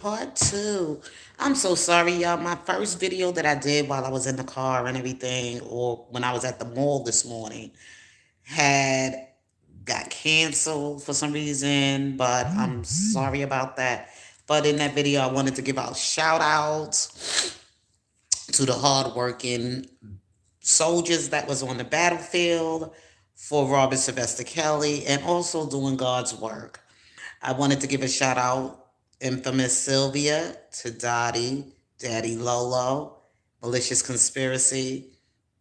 Part two. I'm so sorry, y'all. My first video that I did while I was in the car and everything, or when I was at the mall this morning, had got canceled for some reason, but I'm sorry about that. But in that video, I wanted to give out shout outs to the hardworking soldiers that was on the battlefield for Robert Sylvester Kelly and also doing God's work. I wanted to give a shout out, Infamous Sylvia, to Dottie, Daddy Lolo, Malicious Conspiracy,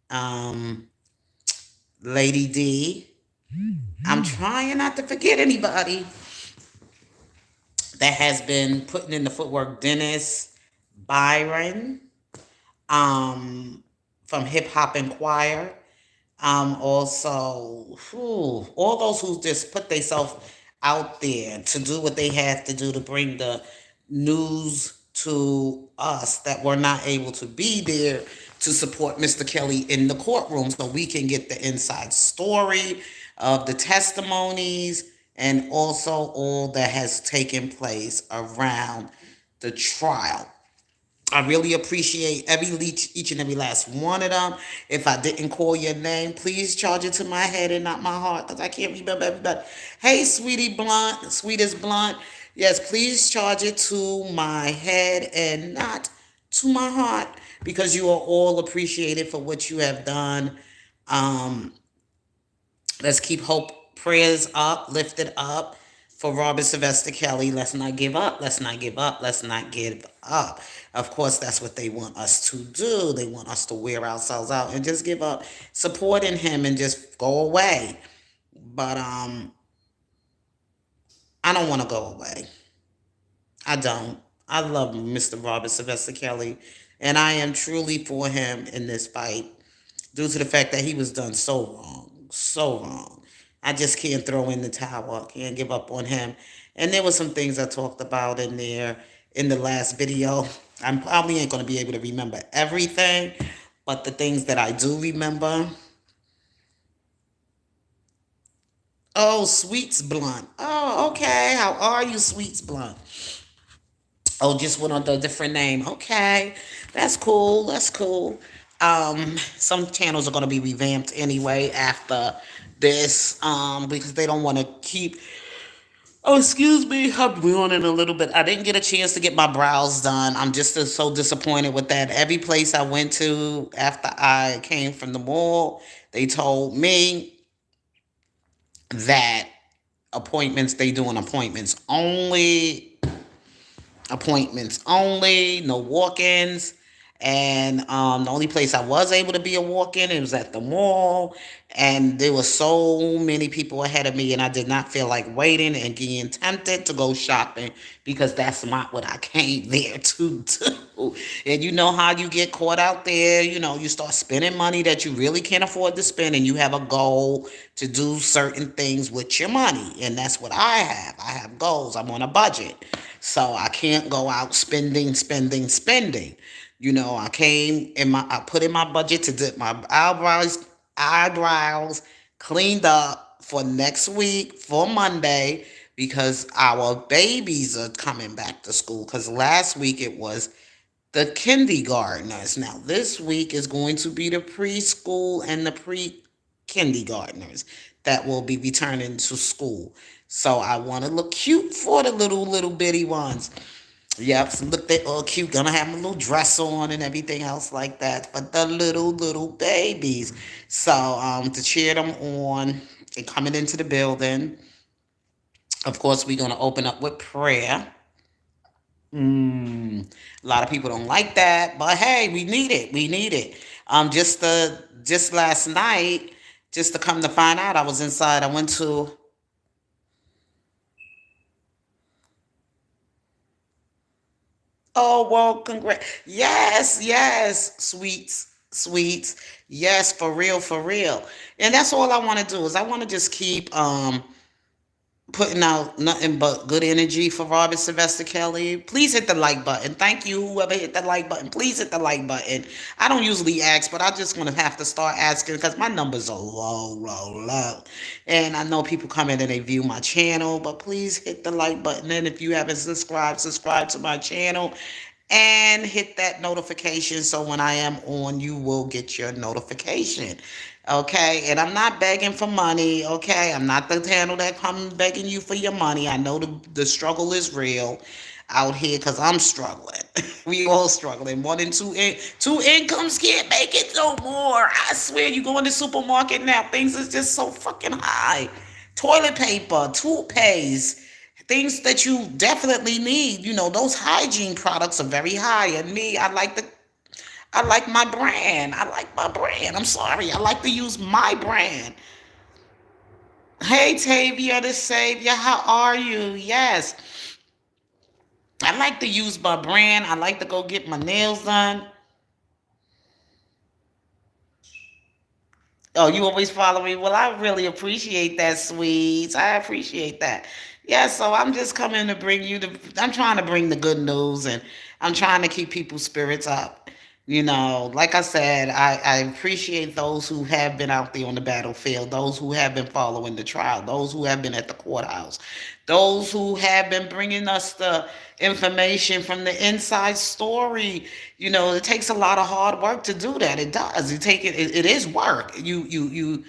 um, Lady D. I'm trying not to forget anybody that has been putting in the footwork. Dennis, Byron, um, from Hip Hop Inquirer. Also, all those who just put themselves out there to do what they have to do to bring the news to us that were not able to be there to support Mr. Kelly in the courtroom so we can get the inside story of the testimonies and also all that has taken place around the trial. I really appreciate each and every last one of them. If I didn't call your name, please charge it to my head and not my heart because I can't remember everybody. Hey, sweetie blunt, sweetest blunt. Yes, please charge it to my head and not to my heart because you are all appreciated for what you have done. Um, let's keep hope prayers up, lifted up for Robert Sylvester Kelly. Let's not give up. Let's not give up. Let's not give up. Of course, that's what they want us to do. They want us to wear ourselves out and just give up supporting him and just go away. But I don't want to go away. I don't. I love Mr. Robert Sylvester Kelly, and I am truly for him in this fight due to the fact that he was done so wrong, so wrong. I just can't throw in the towel. Can't give up on him. And there were some things I talked about in there in the last video. I probably ain't going to be able to remember everything, but the things that I do remember. Oh, Sweets Blunt. Oh, okay. How are you, Sweets Blunt? Oh, just went under a different name. Okay, that's cool. That's cool. Some channels are gonna be revamped anyway after this, because they don't want to keep. Oh, excuse me, I'm yawning a little bit. I didn't get a chance to get my brows done. I'm just so disappointed with that. Every place I went to after I came from the mall, they told me that they doing appointments only, no walk-ins. And the only place I was able to be a walk-in, it was at the mall. And there were so many people ahead of me, and I did not feel like waiting and getting tempted to go shopping because that's not what I came there to do. And you know how you get caught out there. You start spending money that you really can't afford to spend, and you have a goal to do certain things with your money. And that's what I have. I have goals. I'm on a budget. So I can't go out spending, spending, spending. I put in my budget to get my eyebrows cleaned up for next week for Monday because our babies are coming back to school. Because last week it was the kindergartners. Now this week is going to be the preschool and the pre-kindergartners that will be returning to school. So I want to look cute for the little bitty ones. Yep, so look, they all cute. Gonna have a little dress on and everything else like that for the little babies. So to cheer them on and coming into the building. Of course, we're gonna open up with prayer. A lot of people don't like that, but hey, we need it. We need it. Just last night, just to come to find out, I was inside. I went to. Oh well, congrats. Yes, yes, sweets, sweets. Yes, for real, for real. And that's all I want to do is I want to just keep putting out nothing but good energy for Robert Sylvester Kelly. Please hit the like button. Thank you, whoever hit the like button. Please hit the like button. I don't usually ask, but I just want to have to start asking because my numbers are low, low, low. And I know people come in and they view my channel, but please hit the like button. And if you haven't subscribed, subscribe to my channel and hit that notification so when I am on, you will get your notification. Okay, and I'm not begging for money. Okay, I'm not the channel that come begging you for your money. I know the struggle is real out here because I'm struggling. We all struggling. One and two incomes can't make it no more. I swear, you go in the supermarket now, things is just so fucking high. Toilet paper, toothpaste, things that you definitely need. You know, those hygiene products are very high. And me, I like my brand. I like my brand. I'm sorry. I like to use my brand. Hey, Tavia the Savior, how are you? Yes, I like to use my brand. I like to go get my nails done. Oh, you always follow me. Well, I really appreciate that, sweets. I appreciate that. Yeah, so I'm just coming to bring you the. I'm trying to bring the good news, and I'm trying to keep people's spirits up. You know, like I said, I appreciate those who have been out there on the battlefield, those who have been following the trial, those who have been at the courthouse, those who have been bringing us the information from the inside story. You know, it takes a lot of hard work to do that. It does. It is work. You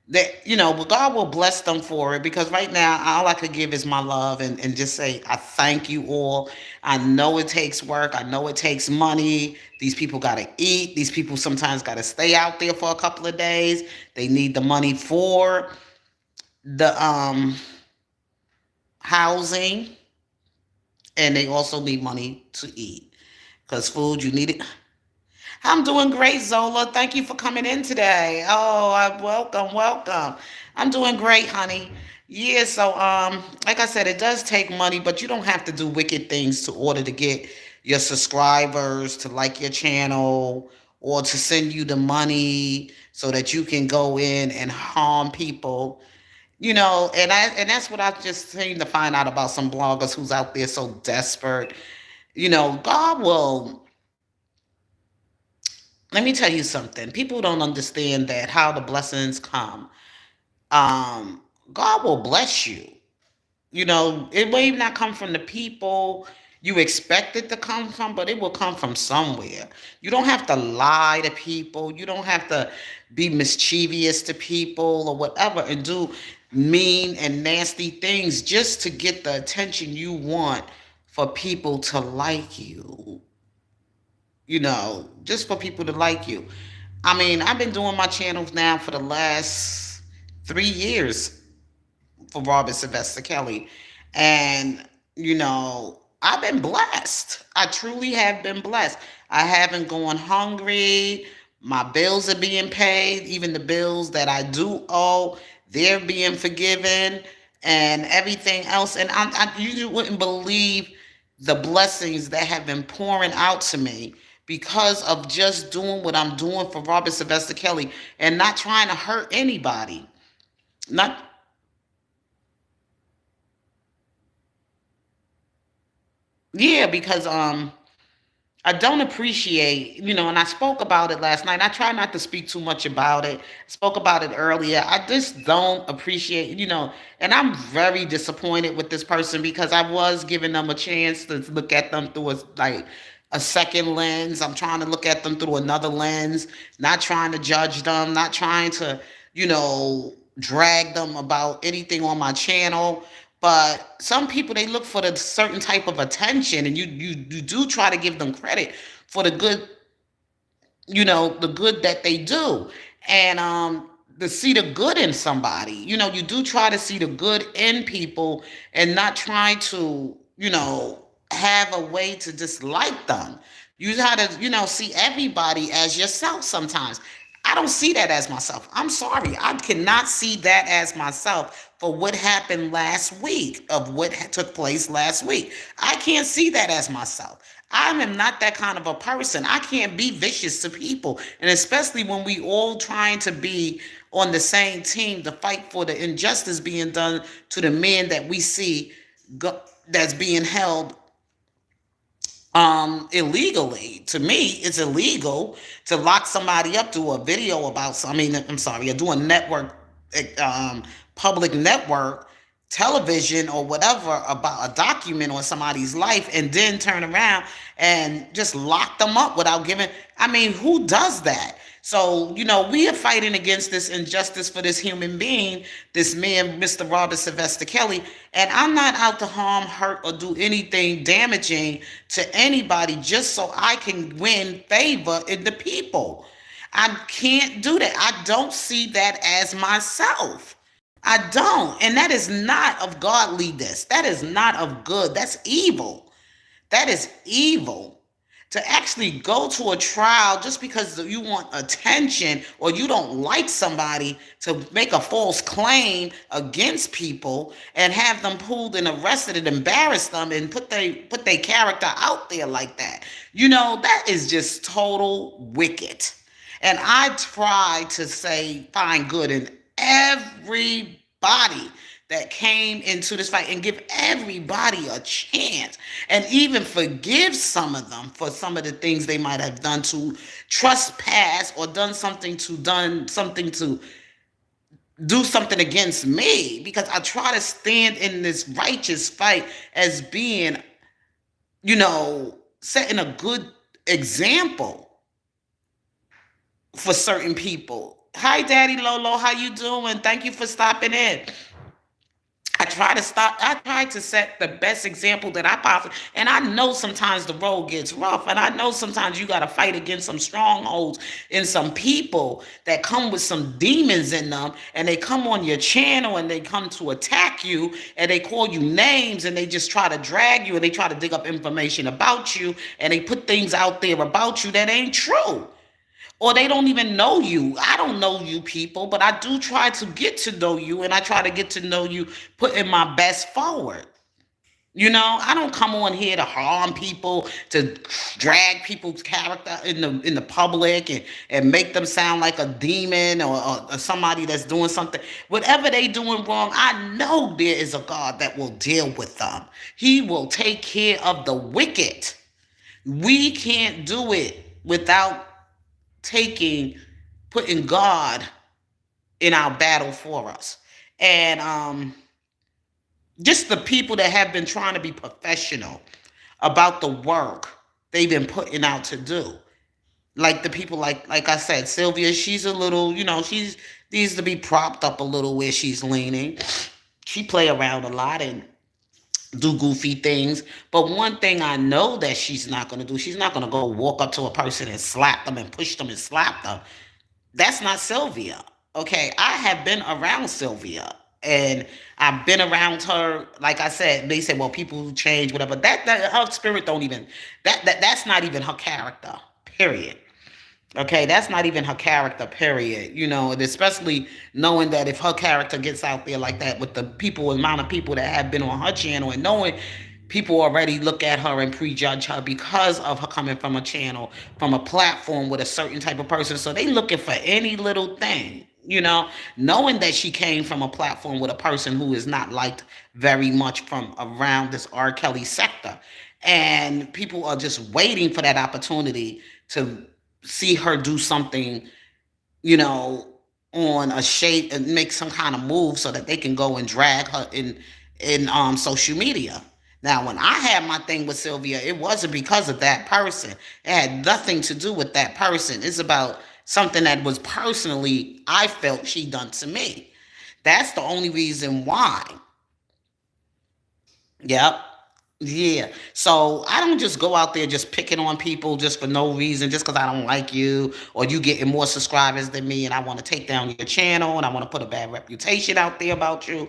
that but God will bless them for it because right now all I could give is my love and just say I thank you all. I know it takes work. I know it takes money. These people got to eat. These people sometimes got to stay out there for a couple of days. They need the money for the housing, and they also need money to eat because food you need it. I'm doing great, Zola. Thank you for coming in today. Oh, welcome, welcome. I'm doing great, honey. Yeah, so like I said, it does take money, but you don't have to do wicked things to order to get your subscribers to like your channel or to send you the money so that you can go in and harm people. And that's what I just seem to find out about some bloggers who's out there so desperate. God will. Let me tell you something. People don't understand that how the blessings come. Um, God will bless you. It may not come from the people you expect it to come from, but it will come from somewhere. You don't have to lie to people. You don't have to be mischievous to people or whatever and do mean and nasty things just to get the attention you want for people to like you. Just for people to like you. I mean, I've been doing my channels now for the last 3 years for Robert Sylvester Kelly. And, I've been blessed. I truly have been blessed. I haven't gone hungry. My bills are being paid. Even the bills that I do owe, they're being forgiven and everything else. And you wouldn't believe the blessings that have been pouring out to me because of just doing what I'm doing for Robert Sylvester Kelly and not trying to hurt anybody. Not Yeah, because I don't appreciate, and I spoke about it last night. I try not to speak too much about it. I spoke about it earlier. I just don't appreciate, and I'm very disappointed with this person because I was giving them a chance to look at them through a second lens. I'm trying to look at them through another lens, not trying to judge them, not trying to, drag them about anything on my channel. But some people they look for the certain type of attention, and you do try to give them credit for the good, the good that they do, and to see the good in somebody. You do try to see the good in people, and not try to, have a way to dislike them. You try to, see everybody as yourself sometimes. I don't see that as myself. I'm sorry. I cannot see that as myself for what happened last week, of what took place last week. I can't see that as myself. I am not that kind of a person. I can't be vicious to people. And especially when we all trying to be on the same team to fight for the injustice being done to the men that we see that's being held illegally. To me, it's illegal to lock somebody up, do a video about, I mean, I'm sorry, do a network, um public network television or whatever about a document on somebody's life, and then turn around and just lock them up without giving, I mean, who does that? So, we are fighting against this injustice for this human being, this man, Mr. Robert Sylvester Kelly. And I'm not out to harm, hurt, or do anything damaging to anybody just so I can win favor in the people. I can't do that. I don't see that as myself. I don't. And that is not of godliness. That is not of good. That's evil. That is evil. To actually go to a trial just because you want attention or you don't like somebody, to make a false claim against people and have them pulled and arrested and embarrass them and put their character out there like that. That is just total wicked. And I try to find good in everybody that came into this fight and give everybody a chance, and even forgive some of them for some of the things they might have done to trespass or done something to do something against me, because I try to stand in this righteous fight as being, setting a good example for certain people. Hi, Daddy Lolo, how you doing? Thank you for stopping in. I try to set the best example that I possibly, and I know sometimes the road gets rough, and I know sometimes you got to fight against some strongholds and some people that come with some demons in them, and they come on your channel and they come to attack you, and they call you names, and they just try to drag you, and they try to dig up information about you, and they put things out there about you that ain't true, or they don't even know you. I don't know you people, but I do try to get to know you, and I try to get to know you putting my best forward. I don't come on here to harm people, to drag people's character in the public, and make them sound like a demon, or somebody that's doing something. Whatever they doing wrong, I know there is a God that will deal with them. He will take care of the wicked. We can't do it without putting God in our battle for us. And just the people that have been trying to be professional about the work they've been putting out to do. Like the people, like I said, Sylvia, she's a little, she's needs to be propped up a little where she's leaning. She play around a lot and do goofy things. But one thing I know that she's not going to do, she's not going to go walk up to a person and slap them and push them and slap them. That's not Sylvia. Okay, I have been around Sylvia, and I've been around her. Like I said, they say, well, people who change, whatever. That her spirit don't even, that's not even her character. Period. Okay, that's not even her character, period. And especially knowing that if her character gets out there like that with the amount of people that have been on her channel, and knowing people already look at her and prejudge her because of her coming from a channel, from a platform with a certain type of person. So they looking for any little thing, knowing that she came from a platform with a person who is not liked very much from around this R. Kelly sector. And people are just waiting for that opportunity to see her do something, you know, on a shade and make some kind of move so that they can go and drag her in social media. Now, when I had my thing with Sylvia, it wasn't because of that person. It had nothing to do with that person. It's about something that was personally I felt she done to me. That's the only reason why. Yep. Yeah. So I don't just go out there just picking on people just for no reason, just because I don't like you or you getting more subscribers than me and I want to take down your channel and I want to put a bad reputation out there about you.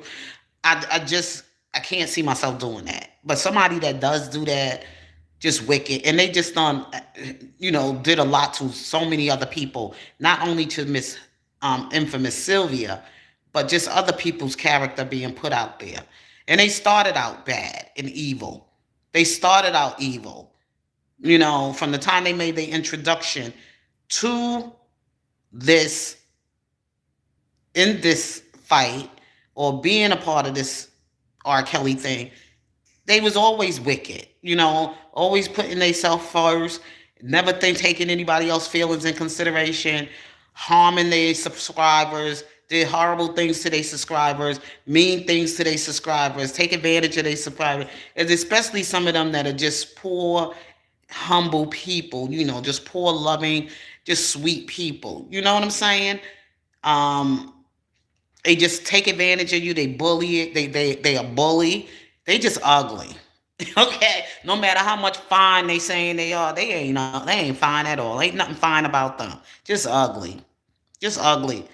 I can't see myself doing that. But somebody that does do that, just wicked. And they just did a lot to so many other people, not only to Miss infamous Sylvia, but just other people's character being put out there. And they started out bad and evil. They started out evil. From the time they made their introduction to this in this fight or being a part of this R. Kelly thing, they was always wicked, always putting themselves first, never think taking anybody else's feelings in consideration, harming their subscribers, did horrible things to their subscribers, mean things to their subscribers, take advantage of their subscribers, and especially some of them that are just poor, humble people, just poor, loving, just sweet people. You know what I'm saying? Um, they just take advantage of you. They bully it. They a bully. They just ugly. Okay. No matter how much fine they saying they are, they ain't fine at all. Ain't nothing fine about them. Just ugly. Just ugly.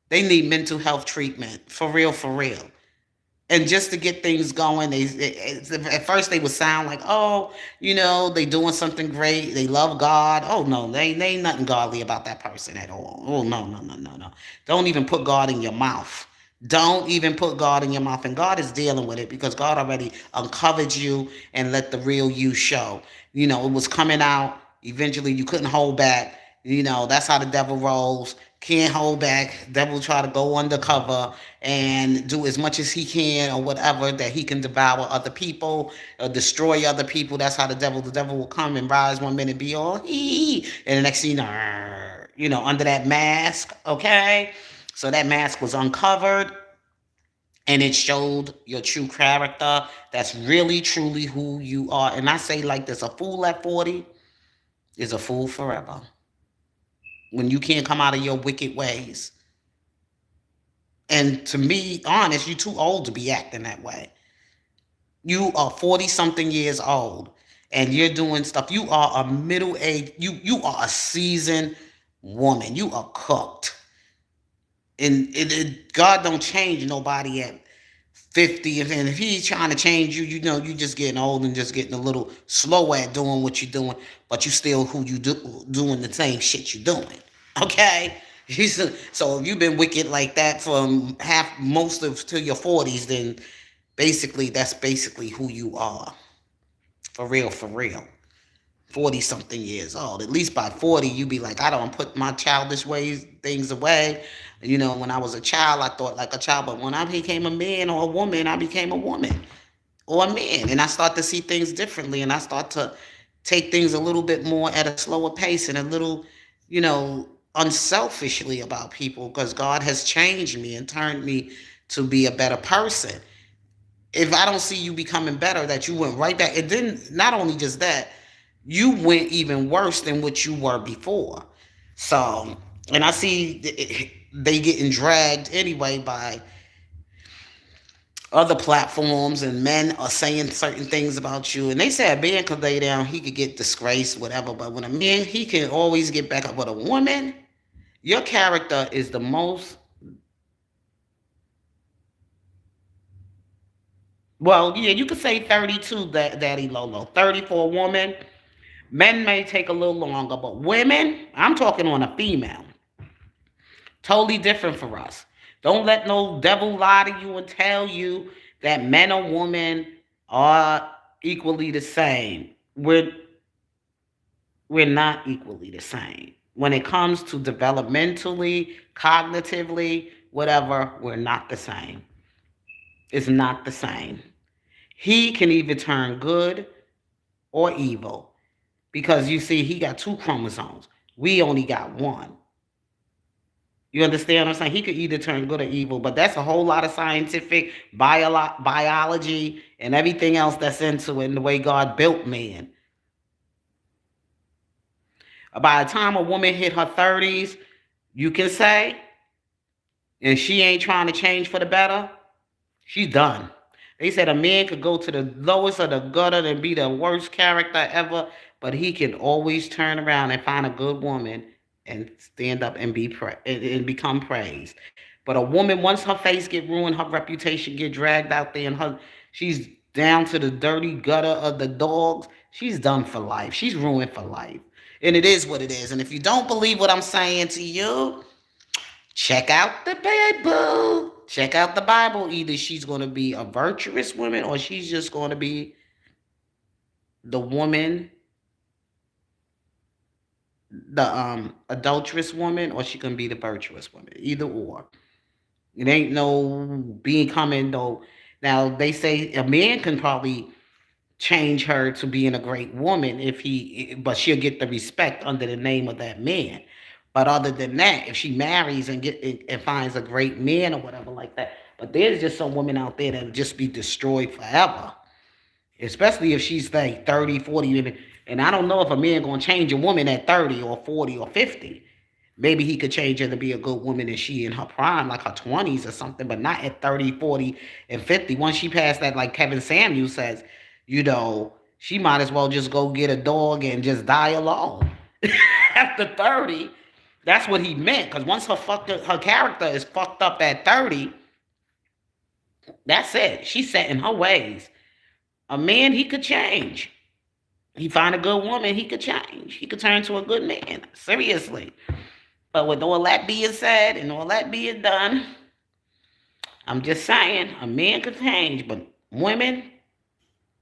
They need mental health treatment. For real, for real. And just to get things going, at first they would sound like, oh, they doing something great. They love God. Oh no, they ain't nothing godly about that person at all. Oh no, no, no, no, no. Don't even put God in your mouth. Don't even put God in your mouth. And God is dealing with it because God already uncovered you and let the real you show. It was coming out. Eventually, you couldn't hold back. That's how the devil rolls. Can't hold back. Devil try to go undercover and do as much as he can or whatever that he can devour other people or destroy other people. That's how the devil will come and rise one minute, be all hee, and the next thing under that mask. Okay, so that mask was uncovered and it showed your true character. That's really truly who you are. And I say like this: a fool at 40 is a fool forever. When you can't come out of your wicked ways. And to be honest, you're too old to be acting that way. You are 40 something years old and you're doing stuff. You are a middle age, you are a seasoned woman. You are cooked. And God don't change nobody at 50. And if he's trying to change you, you just getting old and just getting a little slow at doing what you're doing, but you still who you doing the same shit you're doing. Okay? So if you've been wicked like that from most of to your 40s, then that's basically who you are. For real, for real. 40 something years old. At least by 40, you be like, I don't put my childish ways, things away. When I was a child, I thought like a child, but when I became a man or a woman, I became a woman or a man. And I start to see things differently and I start to take things a little bit more at a slower pace and a little, unselfishly about people because God has changed me and turned me to be a better person. If I don't see you becoming better, that you went right back. And then not only just that, you went even worse than what you were before. So, and I see they getting dragged anyway by other platforms, and men are saying certain things about you. And they say a man could lay down, he could get disgraced, whatever. But when a man, he can always get back up. But a woman, your character is the most. Well, yeah, you could say 32, Daddy Lolo. 30 for a woman. Men may take a little longer, but women, I'm talking on a female. Totally different for us. Don't let no devil lie to you and tell you that men or women are equally the same. We're not equally the same. When it comes to developmentally, cognitively, whatever, we're not the same. It's not the same. He can either turn good or evil because you see, he got two chromosomes. We only got one. You understand what I'm saying? He could either turn good or evil, but that's a whole lot of scientific biology and everything else that's into it and the way God built man. By the time a woman hit her 30s, you can say, and she ain't trying to change for the better, she's done. They said a man could go to the lowest of the gutter and be the worst character ever, but he can always turn around and find a good woman and stand up and and become praised. But a woman, once her face get ruined, her reputation get dragged out there, and she's down to the dirty gutter of the dogs. She's done for life. She's ruined for life, and it is what it is. And if you don't believe what I'm saying to you, check out the Bible. Check out the Bible. Either she's going to be a virtuous woman or she's just going to be the woman, the adulterous woman, or she can be the virtuous woman. Either or. It ain't no becoming no. Now they say a man can probably change her to being a great woman if he, but she'll get the respect under the name of that man. But other than that, if she marries and and finds a great man or whatever like that, but there's just some women out there that'll just be destroyed forever, especially if she's like 30, 40. And I don't know if a man gonna change a woman at 30 or 40 or 50. Maybe he could change her to be a good woman and she in her prime, like her 20s or something, but not at 30, 40, and 50. Once she passed that, like Kevin Samuels says, she might as well just go get a dog and just die alone. After 30, that's what he meant. Because once her character is fucked up at 30, that's it. She's set in her ways. A man, he could change. He find a good woman, he could change. He could turn to a good man. Seriously. But with all that being said and all that being done, I'm just saying a man could change, but women,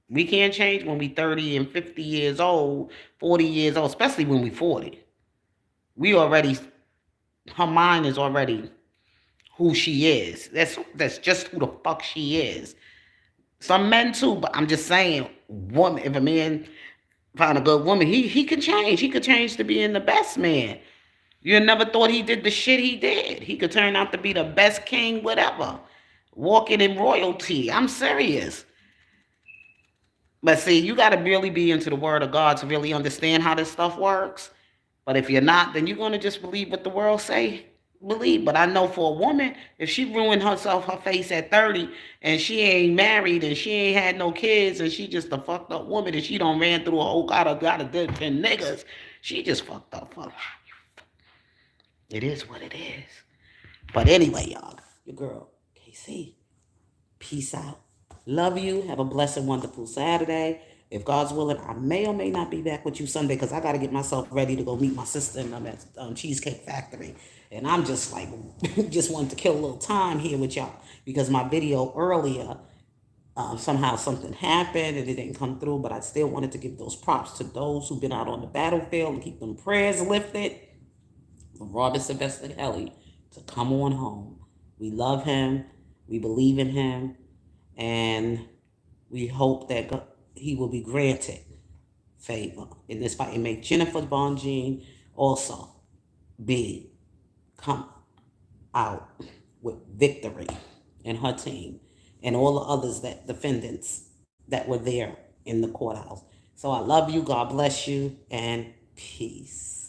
we can't change when we 30 and 50 years old, 40 years old, especially when we 40. We already, her mind is already who she is. That's just who the fuck she is. Some men too, but I'm just saying, woman, if a man find a good woman, he could change. He could change to being the best man. You never thought he did the shit he did. He could turn out to be the best king, whatever. Walking in royalty. I'm serious. But see, you got to really be into the word of God to really understand how this stuff works. But if you're not, then you're going to just believe what the world say. Believe. But I know for a woman, if she ruined herself, her face at 30, and she ain't married, and she ain't had no kids, and she just a fucked up woman, and she don't ran through a whole got of 10 niggas, she just fucked up. It is what it is. But anyway, y'all, your girl, KC, peace out. Love you. Have a blessed, wonderful Saturday. If God's willing, I may or may not be back with you Sunday because I got to get myself ready to go meet my sister and I'm at Cheesecake Factory. And I'm just like, just wanted to kill a little time here with y'all because my video earlier, somehow something happened and it didn't come through, but I still wanted to give those props to those who've been out on the battlefield and keep them prayers lifted for Robert Sylvester Kelly to come on home. We love him. We believe in him. And we hope that he will be granted favor in this fight. And may Jennifer Bonjean also come out with victory and her team and all the others that defendants that were there in the courthouse. So I love you. God bless you and peace.